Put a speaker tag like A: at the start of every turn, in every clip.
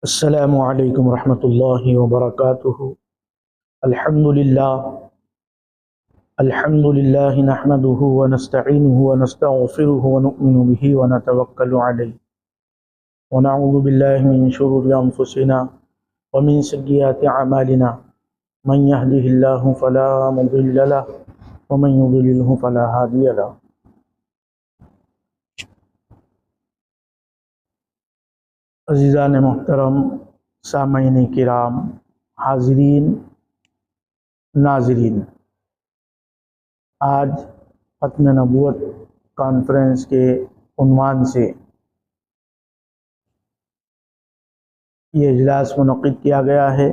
A: السلام علیکم ورحمۃ اللہ وبرکاتہ۔ الحمد للہ نحمده ونستعینه ونستغفره ونؤمن به ونتوکل علیہ ونعوذ باللہ من شرور انفسنا ومن سیئات اعمالنا من يهده اللہ فلا مضل له ومن يضلل فلا هادی له۔ عزیزان محترم، سامعین کرام، حاضرین، ناظرین، آج ختم نبوت کانفرنس کے عنوان سے یہ اجلاس منعقد کیا گیا ہے،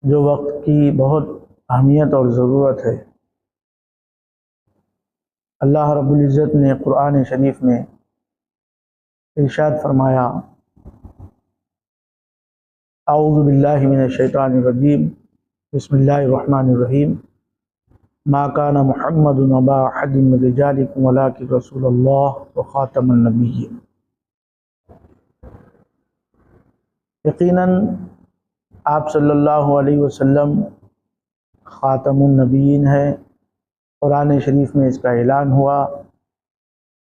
A: جو وقت کی بہت اہمیت اور ضرورت ہے۔ اللہ رب العزت نے قرآن شریف میں ارشاد فرمایا، اعوذ باللہ من الشیطان الرجیم، بسم اللہ الرحمن الرحیم، ما کان محمد ابا احد من رجالکم ولکن رسول اللہ وخاتم النبیین۔ یقیناً آپ صلی اللہ علیہ وسلم خاتم النبیین ہے۔ قرآن شریف میں اس کا اعلان ہوا،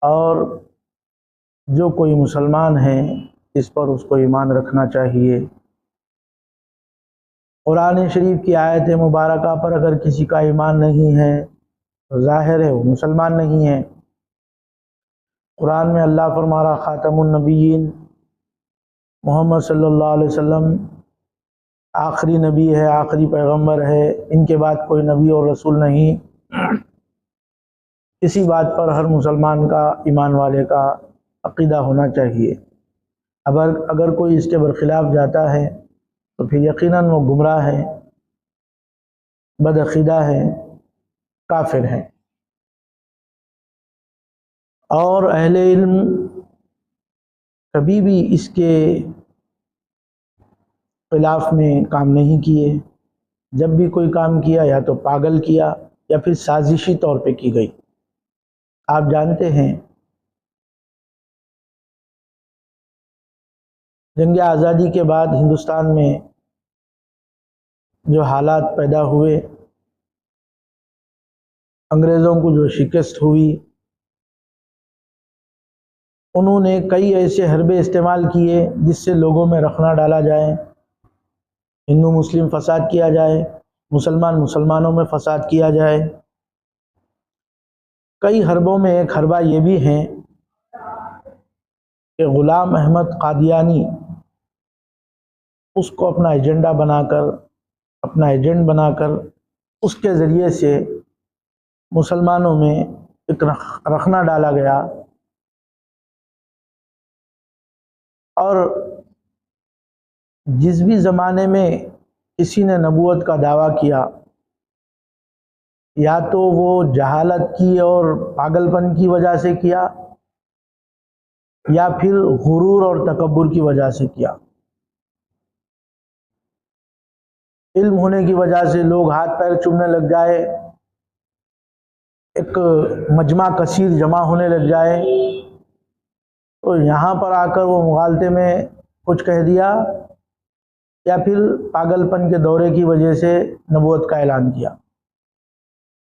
A: اور جو کوئی مسلمان ہے اس پر اس کو ایمان رکھنا چاہیے۔ قرآن شریف کی آیت مبارکہ پر اگر کسی کا ایمان نہیں ہے تو ظاہر ہے وہ مسلمان نہیں ہے۔ قرآن میں اللہ فرما رہا خاتم النبیین، محمد صلی اللہ علیہ وسلم آخری نبی ہے، آخری پیغمبر ہے، ان کے بعد کوئی نبی اور رسول نہیں۔ اسی بات پر ہر مسلمان کا، ایمان والے کا عقیدہ ہونا چاہیے۔ اگر کوئی اس کے برخلاف جاتا ہے تو پھر یقیناً وہ گمراہ ہے، بدعقیدہ ہے، کافر ہے۔ اور اہل علم کبھی بھی اس کے خلاف میں کام نہیں کیے۔ جب بھی کوئی کام کیا یا تو پاگل کیا یا پھر سازشی طور پہ کی گئی۔ آپ جانتے ہیں جنگ آزادی کے بعد ہندوستان میں جو حالات پیدا ہوئے، انگریزوں کو جو شکست ہوئی، انہوں نے کئی ایسے حربے استعمال کیے جس سے لوگوں میں رخنہ ڈالا جائے، ہندو مسلم فساد کیا جائے، مسلمانوں میں فساد کیا جائے۔ کئی حربوں میں ایک حربہ یہ بھی ہے کہ غلام احمد قادیانی اس کو اپنا ایجنٹ بنا کر اس کے ذریعے سے مسلمانوں میں ایک رخنہ ڈالا گیا، اور جس بھی زمانے میں کسی نے نبوت کا دعویٰ کیا، یا تو وہ جہالت کی اور پاگل پن کی وجہ سے کیا، یا پھر غرور اور تکبر کی وجہ سے کیا۔ علم ہونے کی وجہ سے لوگ ہاتھ پیر چومنے لگ جائے، ایک مجمع کثیر جمع ہونے لگ جائے، تو یہاں پر آ کر وہ مغالطے میں کچھ کہہ دیا، یا پھر پاگل پن کے دورے کی وجہ سے نبوت کا اعلان کیا۔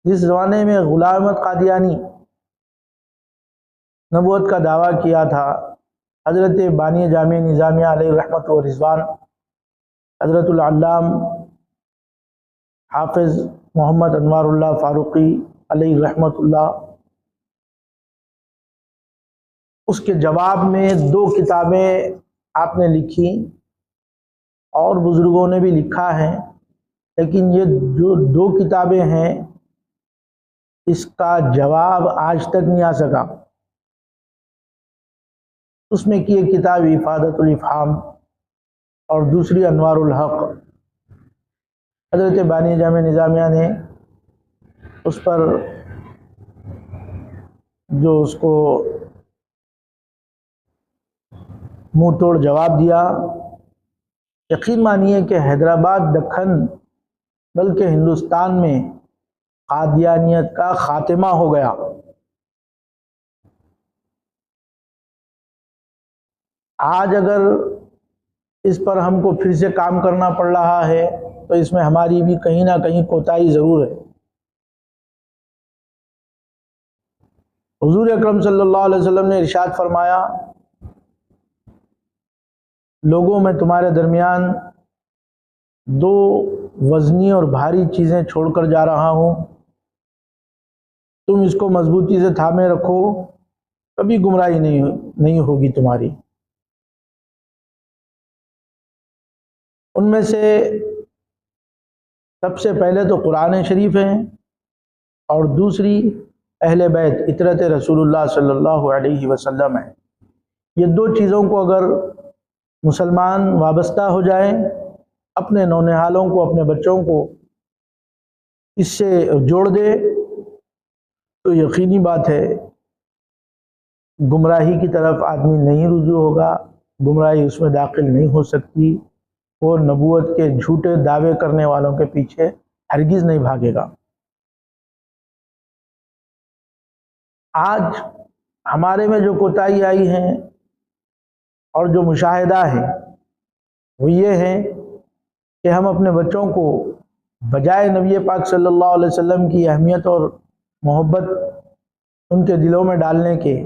A: جس زمانے میں غلام احمد قادیانی نبوت کا دعویٰ کیا تھا، حضرت بانی جامع نظامیہ علیہ رحمت و رضوان، حضرت العلام حافظ محمد انوار اللہ فاروقی علیہ رحمت اللہ، اس کے جواب میں 2 کتابیں آپ نے لکھی، اور بزرگوں نے بھی لکھا ہے، لیکن یہ جو 2 کتابیں ہیں اس کا جواب آج تک نہیں آ سکا۔ اس میں کی ایک کتاب افادۃ الافہام اور دوسری انوار الحق، حضرت بانی جامع نظامیہ نے اس پر جو اس کو منہ توڑ جواب دیا۔ یقین مانیے کہ حیدرآباد، دکن، بلکہ ہندوستان میں قادیانیت کا خاتمہ ہو گیا۔ آج اگر اس پر ہم کو پھر سے کام کرنا پڑ رہا ہے تو اس میں ہماری بھی کہیں نہ کہیں کوتاہی ضرور ہے۔ حضور اکرم صلی اللہ علیہ وسلم نے ارشاد فرمایا، لوگوں میں تمہارے درمیان دو وزنی اور بھاری چیزیں چھوڑ کر جا رہا ہوں، تم اس کو مضبوطی سے تھامے رکھو، کبھی گمراہی نہیں ہوگی تمہاری۔ ان میں سے سب سے پہلے تو قرآن شریف ہے، اور دوسری اہل بیت اطرت رسول اللہ صلی اللہ علیہ وسلم ہے۔ یہ دو چیزوں کو اگر مسلمان وابستہ ہو جائیں، اپنے نونہالوں کو، اپنے بچوں کو اس سے جوڑ دے، تو یقینی بات ہے گمراہی کی طرف آدمی نہیں رجوع ہوگا، گمراہی اس میں داخل نہیں ہو سکتی، وہ نبوت کے جھوٹے دعوے کرنے والوں کے پیچھے ہرگز نہیں بھاگے گا۔ آج ہمارے میں جو کوتاہی آئی ہے اور جو مشاہدہ ہے وہ یہ ہے کہ ہم اپنے بچوں کو بجائے نبی پاک صلی اللہ علیہ وسلم کی اہمیت اور محبت ان کے دلوں میں ڈالنے کے،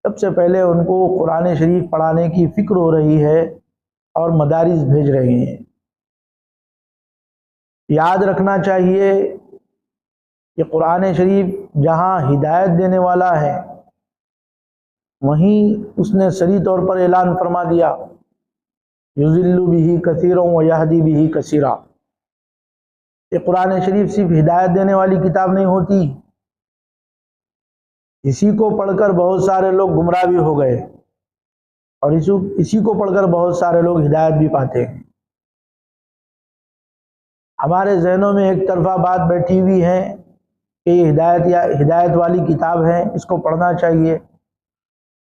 A: سب سے پہلے ان کو قرآن شریف پڑھانے کی فکر ہو رہی ہے اور مدارس بھیج رہے ہیں۔ یاد رکھنا چاہیے کہ قرآن شریف جہاں ہدایت دینے والا ہے، وہیں اس نے صریح طور پر اعلان فرما دیا، یضل بہ کثیرا ویہدی بہ کثیرا۔ یہ قرآن شریف صرف ہدایت دینے والی کتاب نہیں ہوتی، اسی کو پڑھ کر بہت سارے لوگ گمراہ بھی ہو گئے، اور اسی کو پڑھ کر بہت سارے لوگ ہدایت بھی پاتے ہیں۔ ہمارے ذہنوں میں ایک طرفہ بات بیٹھی ہوئی ہے کہ یہ ہدایت والی کتاب ہے، اس کو پڑھنا چاہیے۔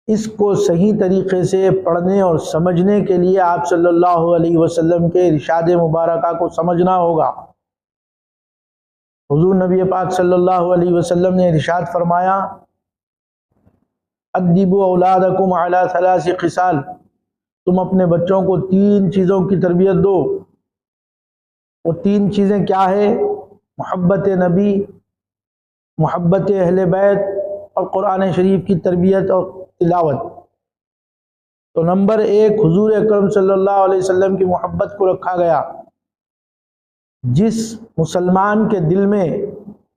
A: اس کو صحیح طریقے سے پڑھنے اور سمجھنے کے لیے آپ صلی اللہ علیہ وسلم کے ارشاد مبارکہ کو سمجھنا ہوگا۔ حضور نبی پاک صلی اللہ علیہ وسلم نے ارشاد فرمایا، ادبوا اولادکم علی ثلاث خصال، تم اپنے بچوں کو 3 چیزوں کی تربیت دو۔ وہ 3 چیزیں کیا ہے؟ محبت نبی، محبت اہل بیت، اور قرآن شریف کی تربیت اور تلاوت۔ تو نمبر 1 حضور اکرم صلی اللہ علیہ وسلم کی محبت کو رکھا گیا۔ جس مسلمان کے دل میں،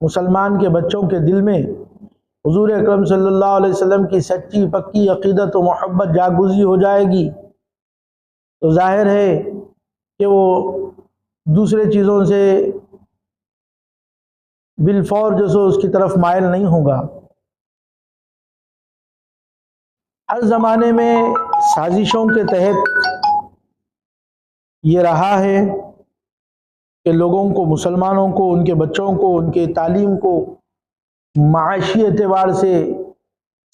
A: مسلمان کے بچوں کے دل میں حضور اکرم صلی اللہ علیہ وسلم کی سچی پکی عقیدت و محبت جاگزی ہو جائے گی، تو ظاہر ہے کہ وہ دوسرے چیزوں سے بالفور جو سو اس کی طرف مائل نہیں ہوگا۔ ہر زمانے میں سازشوں کے تحت یہ رہا ہے کہ لوگوں کو، مسلمانوں کو، ان کے بچوں کو، ان کے تعلیم کو معاشی اعتبار سے،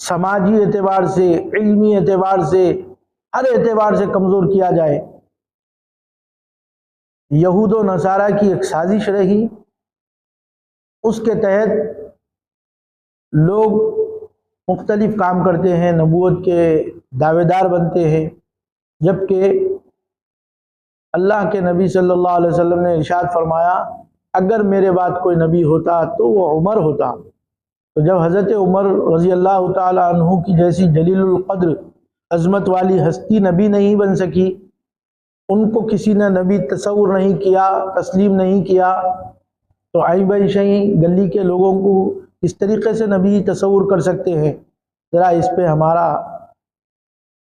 A: سماجی اعتبار سے، علمی اعتبار سے، ہر اعتبار سے کمزور کیا جائے۔ یہود و نصارہ کی ایک سازش رہی، اس کے تحت لوگ مختلف کام کرتے ہیں، نبوت کے دعوے دار بنتے ہیں، جبکہ اللہ کے نبی صلی اللہ علیہ وسلم نے ارشاد فرمایا، اگر میرے بعد کوئی نبی ہوتا تو وہ عمر ہوتا۔ تو جب حضرت عمر رضی اللہ تعالی عنہ کی جیسی جلیل القدر عظمت والی ہستی نبی نہیں بن سکی، ان کو کسی نے نبی تصور نہیں کیا، تسلیم نہیں کیا، تو آئی بائی شہیں گلی کے لوگوں کو اس طریقے سے نبی تصور کر سکتے ہیں؟ ذرا اس پہ ہمارا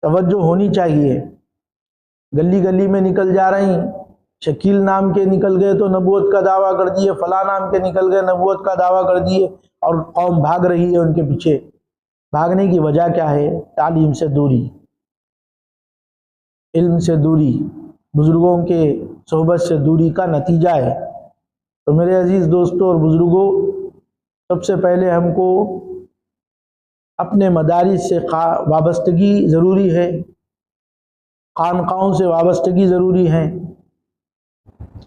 A: توجہ ہونی چاہیے۔ گلی گلی میں نکل جا رہی، شکیل نام کے نکل گئے تو نبوت کا دعویٰ کر دیے، فلاں نام کے نکل گئے نبوت کا دعویٰ کر دیے، اور قوم بھاگ رہی ہے ان کے پیچھے۔ بھاگنے کی وجہ کیا ہے؟ تعلیم سے دوری، علم سے دوری، بزرگوں کے صحبت سے دوری کا نتیجہ ہے۔ تو میرے عزیز دوستوں اور بزرگوں، سب سے پہلے ہم کو اپنے مدارس سے وابستگی ضروری ہے، خانقاہوں سے وابستگی ضروری ہے،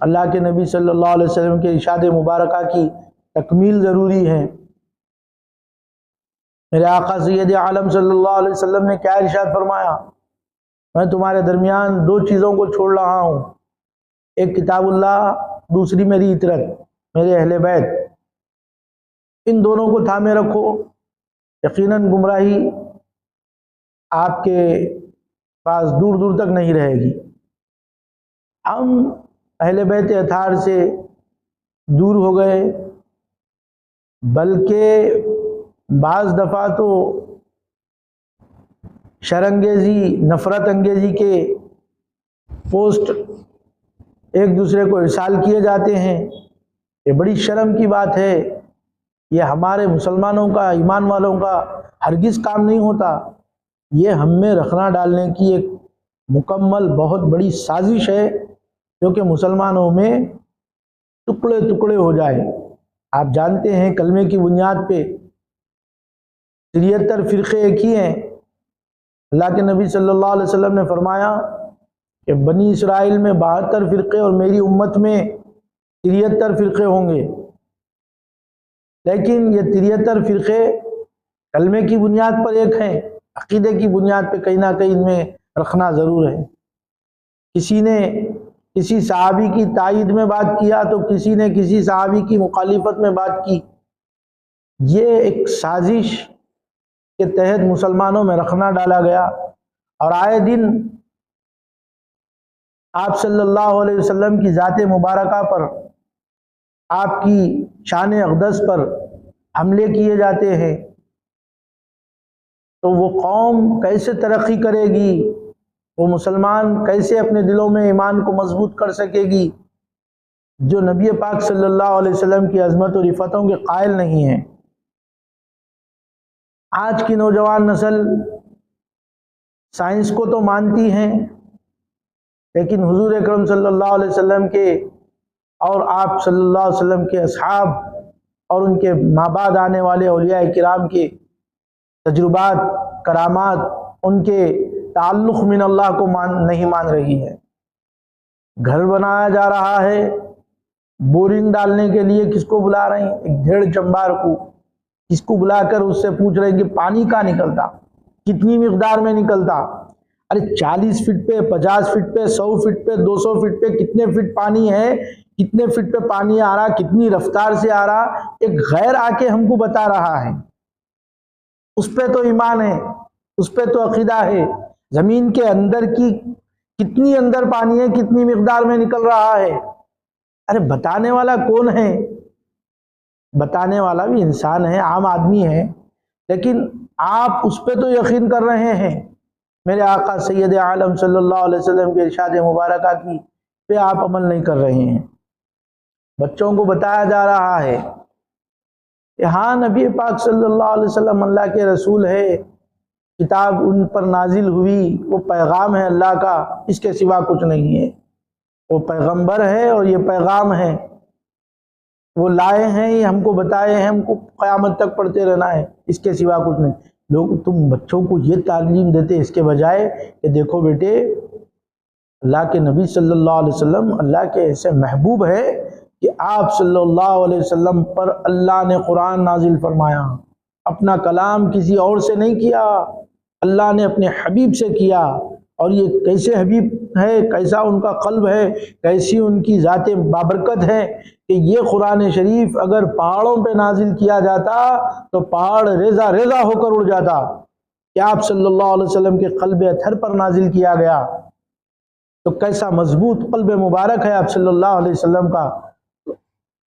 A: اللہ کے نبی صلی اللہ علیہ وسلم کے ارشاد مبارکہ کی تکمیل ضروری ہے۔ میرے آقا سید عالم صلی اللہ علیہ وسلم نے کیا ارشاد فرمایا؟ میں تمہارے درمیان دو چیزوں کو چھوڑ رہا ہوں، ایک کتاب اللہ، دوسری میری اطرت، میرے اہل بیت، ان دونوں کو تھامے رکھو، یقیناً گمراہی آپ کے پاس دور دور تک نہیں رہے گی۔ ہم اہل بیت اطہار سے دور ہو گئے، بلکہ بعض دفعہ تو شرانگیزی، نفرت انگیزی کے پوسٹ ایک دوسرے کو ارسال کیے جاتے ہیں۔ یہ بڑی شرم کی بات ہے، یہ ہمارے مسلمانوں کا، ایمان والوں کا ہرگز کام نہیں ہوتا۔ یہ ہم میں رخنا ڈالنے کی ایک مکمل بہت بڑی سازش ہے، جو کہ مسلمانوں میں ٹکڑے ٹکڑے ہو جائے۔ آپ جانتے ہیں کلمے کی بنیاد پہ 73 فرقے ایک ہی ہیں۔ اللہ کے نبی صلی اللہ علیہ وسلم نے فرمایا کہ بنی اسرائیل میں 72 فرقے اور میری امت میں 73 فرقے ہوں گے، لیکن یہ 73 فرقے کلمے کی بنیاد پر ایک ہیں، عقیدے کی بنیاد پہ کہیں نہ کہیں ان میں رکھنا ضرور ہے۔ کسی نے کسی صحابی کی تائید میں بات کیا تو کسی نے کسی صحابی کی مخالفت میں بات کی۔ یہ ایک سازش کے تحت مسلمانوں میں رکھنا ڈالا گیا، اور آئے دن آپ صلی اللہ علیہ وسلم کی ذات مبارکہ پر، آپ کی شان اقدس پر حملے کیے جاتے ہیں۔ تو وہ قوم کیسے ترقی کرے گی، وہ مسلمان کیسے اپنے دلوں میں ایمان کو مضبوط کر سکے گی، جو نبی پاک صلی اللہ علیہ وسلم کی عظمت و رفتوں کے قائل نہیں ہیں۔ آج کی نوجوان نسل سائنس کو تو مانتی ہیں، لیکن حضور اکرم صلی اللہ علیہ وسلم کے اور آپ صلی اللہ علیہ وسلم کے اصحاب اور ان کے مابعد آنے والے اولیاء کرام کے تجربات، کرامات، ان کے تعلق من اللہ کو نہیں مان رہی ہے۔ گھر بنایا جا رہا ہے، بورنگ ڈالنے کے لیے کس کو بلا رہے ہیں؟ ایک ڈھیڑ چمبار کو، کس کو بلا کر اس سے پوچھ رہے ہیں کہ پانی کہاں نکلتا، کتنی مقدار میں نکلتا؟ ارے 40 فٹ پہ، 50 فٹ پہ، 100 فٹ پہ، 200 فٹ پہ کتنے فٹ پانی ہے، کتنے فٹ پہ پانی آ رہا، کتنی رفتار سے آ رہا، ایک غیر آ کے ہم کو بتا رہا ہے۔ اس پہ تو ایمان ہے، اس پہ تو عقیدہ ہے۔ زمین کے اندر کی کتنی اندر پانی ہے، کتنی مقدار میں نکل رہا ہے، ارے بتانے والا کون ہے؟ بتانے والا بھی انسان ہے، عام آدمی ہے، لیکن آپ اس پہ تو یقین کر رہے ہیں۔ میرے آقا سید عالم صلی اللہ علیہ وسلم کے ارشاد مبارکہ کی پہ آپ عمل نہیں کر رہے ہیں۔ بچوں کو بتایا جا رہا ہے کہ ہاں نبی پاک صلی اللہ علیہ وسلم اللہ کے رسول ہے، کتاب ان پر نازل ہوئی، وہ پیغام ہے اللہ کا، اس کے سوا کچھ نہیں ہے۔ وہ پیغمبر ہے اور یہ پیغام ہے، وہ لائے ہیں، یہ ہم کو بتائے ہیں، ہم کو قیامت تک پڑھتے رہنا ہے، اس کے سوا کچھ نہیں۔ لوگ تم بچوں کو یہ تعلیم دیتے اس کے بجائے کہ دیکھو بیٹے، اللہ کے نبی صلی اللہ علیہ وسلم اللہ کے ایسے محبوب ہے کہ آپ صلی اللہ علیہ وسلم پر اللہ نے قرآن نازل فرمایا، اپنا کلام کسی اور سے نہیں کیا، اللہ نے اپنے حبیب سے کیا۔ اور یہ کیسے حبیب ہے، کیسا ان کا قلب ہے، کیسی ان کی ذات بابرکت ہے کہ یہ قرآن شریف اگر پہاڑوں پہ نازل کیا جاتا تو پہاڑ ریزہ ریزہ ہو کر اڑ جاتا، کہ آپ صلی اللہ علیہ وسلم کے قلب اطہر پر نازل کیا گیا۔ تو کیسا مضبوط قلب مبارک ہے آپ صلی اللہ علیہ وسلم کا۔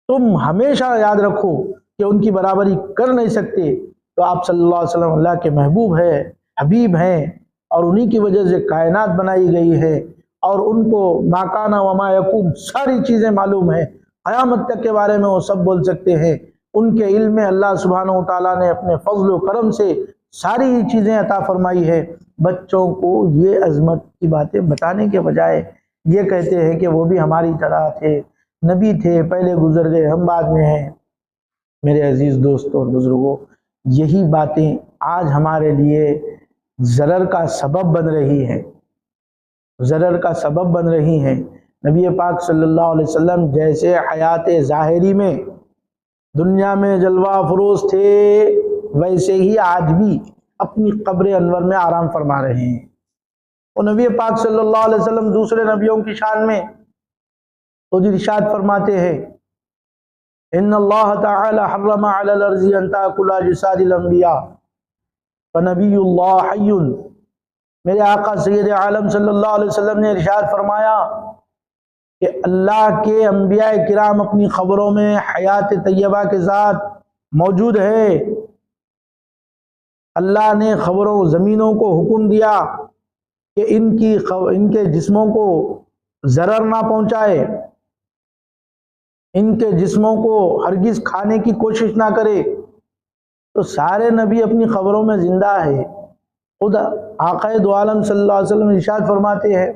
A: تم ہمیشہ یاد رکھو کہ ان کی برابری کر نہیں سکتے، تو آپ صلی اللہ علیہ وسلم اللہ کے محبوب ہے، حبیب ہیں، اور انہی کی وجہ سے کائنات بنائی گئی ہے، اور ان کو ما کان وما یکون ساری چیزیں معلوم ہیں، قیامت تک کے بارے میں وہ سب بول سکتے ہیں۔ ان کے علم میں اللہ سبحانہ و تعالیٰ نے اپنے فضل و کرم سے ساری چیزیں عطا فرمائی ہے۔ بچوں کو یہ عظمت کی باتیں بتانے کے بجائے یہ کہتے ہیں کہ وہ بھی ہماری طرح تھے، نبی تھے، پہلے گزر گئے، ہم بعد میں ہیں۔ میرے عزیز دوستوں اور بزرگوں، یہی باتیں آج ہمارے لیے ضرر کا سبب بن رہی ہیں، ضرر کا سبب بن رہی ہیں۔ نبی پاک صلی اللہ علیہ وسلم جیسے حیات ظاہری میں دنیا میں جلوہ افروز تھے، ویسے ہی آج بھی اپنی قبر انور میں آرام فرما رہے ہیں۔ اور نبی پاک صلی اللہ علیہ وسلم دوسرے نبیوں کی شان میں خود ارشاد فرماتے ہیں ان اللہ تعالی حرم علی الارض ان تاکل اجساد الانبیاء فنبی اللہ حی۔ میرے آقا سید عالم صلی اللہ علیہ وسلم نے ارشاد فرمایا کہ اللہ کے انبیاء کرام اپنی خبروں میں حیات طیبہ کے ساتھ موجود ہے۔ اللہ نے خبروں زمینوں کو حکم دیا کہ ان کے جسموں کو ضرر نہ پہنچائے، ان کے جسموں کو ہرگز کھانے کی کوشش نہ کرے۔ تو سارے نبی اپنی خبروں میں زندہ ہے۔ خود آقا دو عالم صلی اللہ علیہ وسلم ارشاد فرماتے ہیں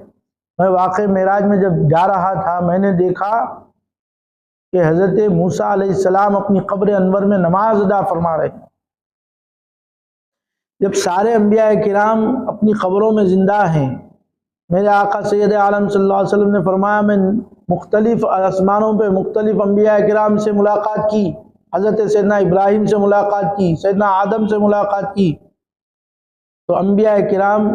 A: میں واقع معراج میں جب جا رہا تھا میں نے دیکھا کہ حضرت موسیٰ علیہ السلام اپنی قبر انور میں نماز ادا فرما رہے ہیں۔ جب سارے انبیاء کرام اپنی قبروں میں زندہ ہیں، میرے آقا سید عالم صلی اللہ علیہ وسلم نے فرمایا میں مختلف آسمانوں پہ مختلف انبیاء کرام سے ملاقات کی، حضرت سیدنا ابراہیم سے ملاقات کی، سیدنا آدم سے ملاقات کی، تو انبیاء کرام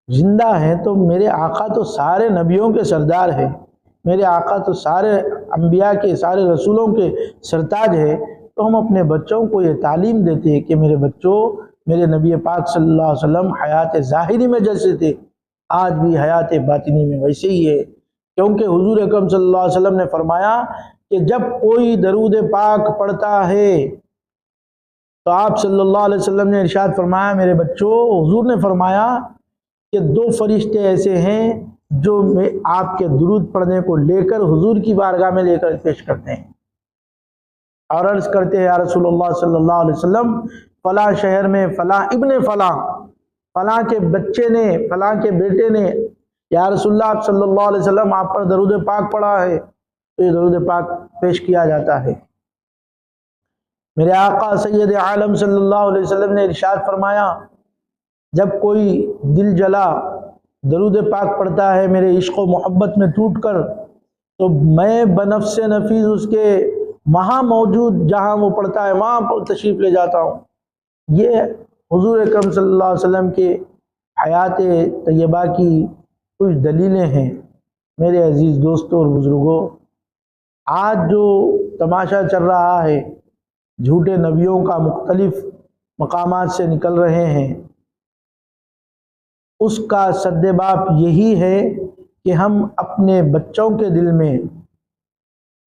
A: زندہ ہیں۔ تو میرے آقا تو سارے نبیوں کے سردار ہیں، میرے آقا تو سارے انبیاء کے سارے رسولوں کے سرتاج ہے۔ تو ہم اپنے بچوں کو یہ تعلیم دیتے ہیں کہ میرے بچوں، میرے نبی پاک صلی اللہ علیہ وسلم حیات ظاہری میں جیسے تھے آج بھی حیات باطنی میں ویسے ہی ہے، کیونکہ حضور اکرم صلی اللہ علیہ وسلم نے فرمایا کہ جب کوئی درود پاک پڑھتا ہے تو آپ صلی اللہ علیہ وسلم نے ارشاد فرمایا میرے بچوں، حضور نے فرمایا کہ دو فرشتے ایسے ہیں جو آپ کے درود پڑھنے کو لے کر حضور کی بارگاہ میں لے کر پیش کرتے ہیں اور عرض کرتے ہیں یا رسول اللہ صلی اللہ علیہ وسلم فلاں شہر میں فلاں ابن فلاں فلاں کے بچے نے فلاں کے بیٹے نے یا رسول اللہ آپ صلی اللہ علیہ وسلم آپ پر درود پاک پڑھا ہے، تو یہ درود پاک پیش کیا جاتا ہے۔ میرے آقا سید عالم صلی اللہ علیہ وسلم نے ارشاد فرمایا جب کوئی دل جلا درود پاک پڑھتا ہے میرے عشق و محبت میں ٹوٹ کر، تو میں بنفس نفیس اس کے وہاں موجود جہاں وہ پڑھتا ہے وہاں پر تشریف لے جاتا ہوں۔ یہ حضور اکرم صلی اللہ علیہ وسلم کے حیات طیبہ کی کچھ دلیلیں ہیں۔ میرے عزیز دوستوں اور بزرگوں، آج جو تماشا چل رہا ہے جھوٹے نبیوں کا مختلف مقامات سے نکل رہے ہیں، اس کا سد باب یہی ہے کہ ہم اپنے بچوں کے دل میں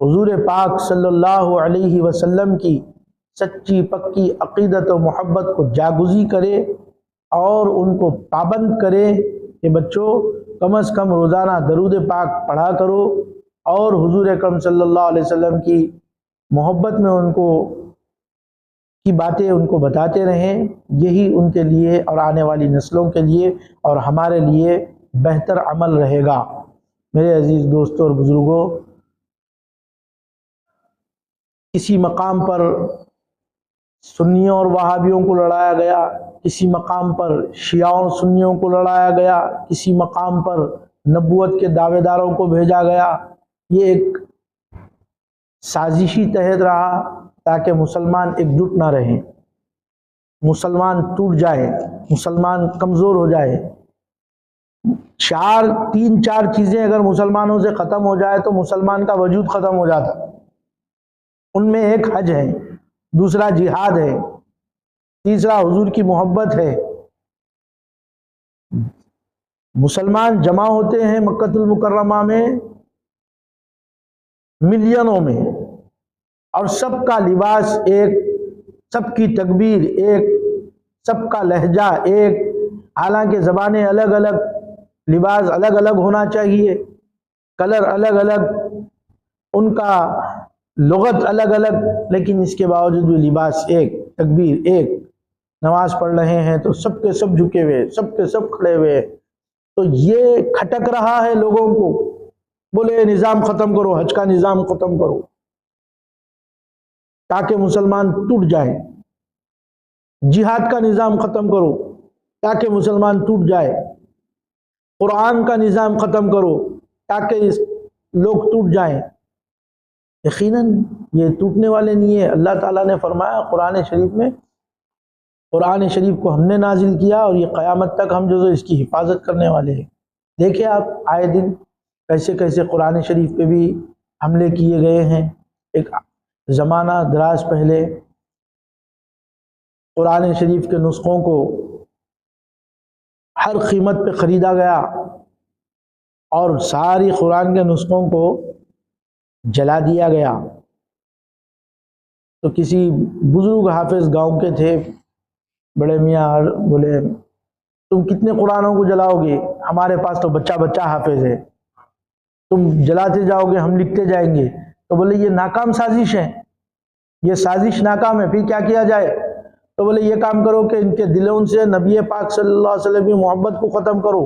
A: حضور پاک صلی اللہ علیہ وسلم کی سچی پکی عقیدت و محبت کو جاگزی کرے اور ان کو پابند کرے کہ بچوں کم از کم روزانہ درود پاک پڑھا کرو اور حضور اکرم صلی اللہ علیہ وسلم کی محبت میں ان کو کی باتیں ان کو بتاتے رہیں۔ یہی ان کے لیے اور آنے والی نسلوں کے لیے اور ہمارے لیے بہتر عمل رہے گا۔ میرے عزیز دوستوں اور بزرگوں، کسی مقام پر سنیوں اور وہابیوں کو لڑایا گیا، کسی مقام پر شیعوں اور سنیوں کو لڑایا گیا، کسی مقام پر نبوت کے دعوے داروں کو بھیجا گیا۔ یہ ایک سازشی تحت رہا تاکہ مسلمان ایک جٹ نہ رہیں، مسلمان ٹوٹ جائے، مسلمان کمزور ہو جائے۔ تین چار چیزیں اگر مسلمانوں سے ختم ہو جائے تو مسلمان کا وجود ختم ہو جاتا۔ ان میں ایک حج ہے، دوسرا جہاد ہے، تیسرا حضور کی محبت ہے۔ مسلمان جمع ہوتے ہیں مکہ المکرمہ میں ملینوں میں، اور سب کا لباس ایک، سب کی تکبیر ایک، سب کا لہجہ ایک، حالانکہ زبانیں الگ الگ، لباس الگ الگ ہونا چاہیے، کلر الگ الگ، ان کا لغت الگ الگ، لیکن اس کے باوجود بھی لباس ایک، تکبیر ایک۔ نماز پڑھ رہے ہیں تو سب کے سب جھکے ہوئے، سب کے سب کھڑے ہوئے۔ تو یہ کھٹک رہا ہے لوگوں کو، بولے نظام ختم کرو، حج کا نظام ختم کرو تاکہ مسلمان ٹوٹ جائے، جہاد کا نظام ختم کرو تاکہ مسلمان ٹوٹ جائے، قرآن کا نظام ختم کرو تاکہ لوگ ٹوٹ جائیں۔ یقیناً یہ ٹوٹنے والے نہیں ہے۔ اللہ تعالیٰ نے فرمایا قرآن شریف میں قرآن شریف کو ہم نے نازل کیا اور یہ قیامت تک ہم جو اس کی حفاظت کرنے والے ہیں۔ دیکھیں آپ آئے دن کیسے کیسے قرآن شریف پہ بھی حملے کیے گئے ہیں۔ ایک زمانہ دراز پہلے قرآن شریف کے نسخوں کو ہر قیمت پہ خریدا گیا اور ساری قرآن کے نسخوں کو جلا دیا گیا۔ تو کسی بزرگ حافظ گاؤں کے تھے، بڑے میاں بولے تم کتنے قرآنوں کو جلاؤ گے، ہمارے پاس تو بچہ بچہ حافظ ہے، تم جلاتے جاؤ گے ہم لکھتے جائیں گے۔ تو بولے یہ ناکام سازش ہے، یہ سازش ناکام ہے، پھر کیا کیا جائے؟ تو بولے یہ کام کرو کہ ان کے دلوں سے نبی پاک صلی اللہ علیہ وسلم کی محبت کو ختم کرو۔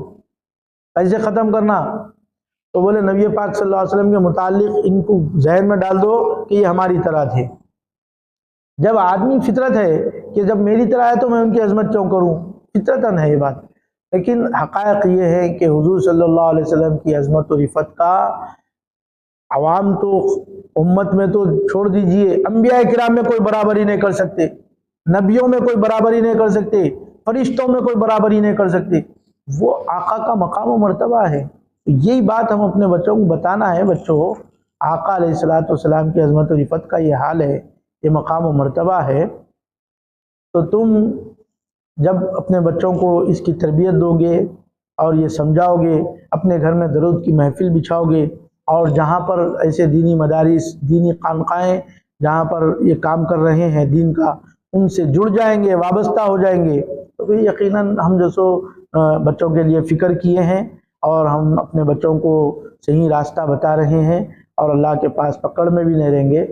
A: کیسے ختم کرنا؟ تو بولے نبی پاک صلی اللہ علیہ وسلم کے متعلق ان کو ذہن میں ڈال دو کہ یہ ہماری طرح تھے۔ جب آدمی فطرت ہے کہ جب میری طرح ہے تو میں ان کی عظمت کیوں کروں، فطرتاً ہے یہ بات، لیکن حقائق یہ ہے کہ حضور صلی اللہ علیہ وسلم کی عظمت و رفعت کا عوام تو امت میں تو چھوڑ دیجئے، انبیاء کرام میں کوئی برابری نہیں کر سکتے، نبیوں میں کوئی برابری نہیں کر سکتے، فرشتوں میں کوئی برابری نہیں کر سکتے، وہ آقا کا مقام و مرتبہ ہے۔ یہی بات ہم اپنے بچوں کو بتانا ہے، بچوں آقا علیہ الصلوۃ والسلام کی عظمت و رفعت کا یہ حال ہے، یہ مقام و مرتبہ ہے۔ تو تم جب اپنے بچوں کو اس کی تربیت دو گے اور یہ سمجھاؤ گے، اپنے گھر میں درود کی محفل بچھاؤ گے، اور جہاں پر ایسے دینی مدارس، دینی خانقاہیں جہاں پر یہ کام کر رہے ہیں دین کا، ان سے جڑ جائیں گے، وابستہ ہو جائیں گے، تو پھر یقیناً ہم جو سو بچوں کے لیے فکر کیے ہیں اور ہم اپنے بچوں کو صحیح راستہ بتا رہے ہیں اور اللہ کے پاس پکڑ میں بھی نہیں رہیں گے۔